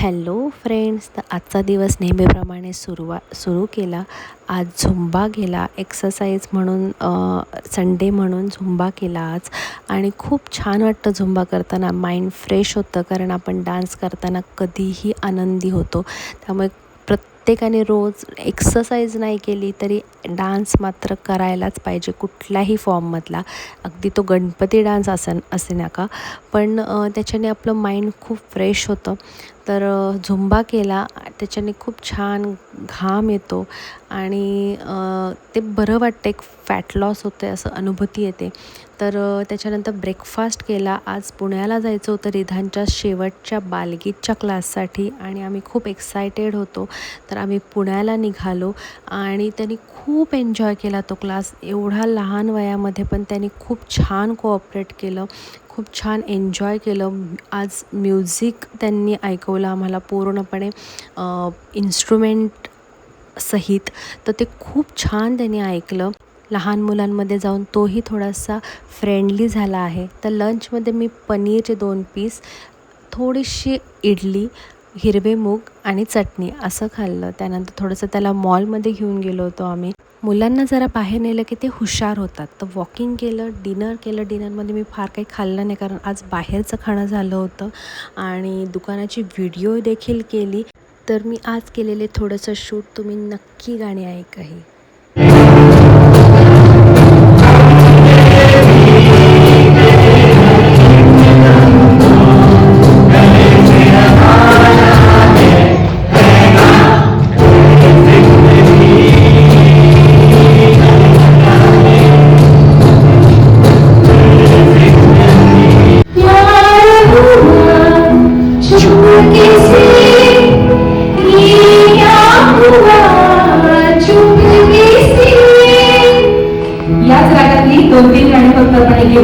Hello friends, तर आजचा दिवस नेहमीप्रमाणे सुरू केला. आज झुंबा गेला एक्सरसाइज म्हणून, संडे म्हणून झुंबा केला आज. आणि खूप छान वाटतं झुंबा करताना. माइंड फ्रेश होतं, कारण आपण डान्स करताना कधीही आनंदी होतो. त्यामुळे प्रत्येकाने रोज एक्सरसाइज नाही केली तरी डान्स मात्र करायलाच पाहिजे, कुठल्याही फॉर्ममधला. अगदी तो गणपती डान्स असे नका, पण त्याच्याने आपलं माइंड खूप फ्रेश होतं. तर झुंबा केला, त्याच्याने खूप छान घाम येतो आणि ते बरं वाटतं, एक फॅट लॉस होतं असं अनुभूती येते. तर त्याच्यानंतर ब्रेकफास्ट केला. आज पुण्याला जायचं होतं रिधानच्या शेवटच्या बालगीतच्या क्लाससाठी आणि आम्ही खूप एक्सायटेड होतो. तर आम्ही पुण्याला निघालो आणि त्यांनी खूप एन्जॉय केला तो क्लास. एवढा लहान वयामध्ये पण त्यांनी खूप छान कोऑपरेट केलं, खूप छान एन्जॉय केलं. आज म्युझिक त्यांनी ऐकवलं आम्हाला पूर्णपणे इन्स्ट्रुमेंट सहित. तर ते खूप छान त्यांनी ऐकलं. लहान मुलांमध्ये जाऊन तोही थोडासा फ्रेंडली झाला आहे. तर लंचमध्ये मी पनीरचे 2 पीस, थोडीशी इडली, हिरवे मूग आणि चटणी असं खाल्लं. त्यानंतर थोडंसं त्याला मॉलमध्ये घेऊन गेलो होतो आम्ही. मुलांना जरा बाहेर नेलं की ते हुशार होतात. तर वॉकिंग केलं, डिनर केलं. डिनरमध्ये मी फार काही खाल्लं नाही, कारण आज बाहेरचं खाणं झालं होतं आणि दुकानाची व्हिडिओ देखील केली. तर मी आज केलेले थोडंसं शूट तुम्ही नक्की गाणी ऐकाही. याच रागातली 2-3 गाणी फक्त आपण एक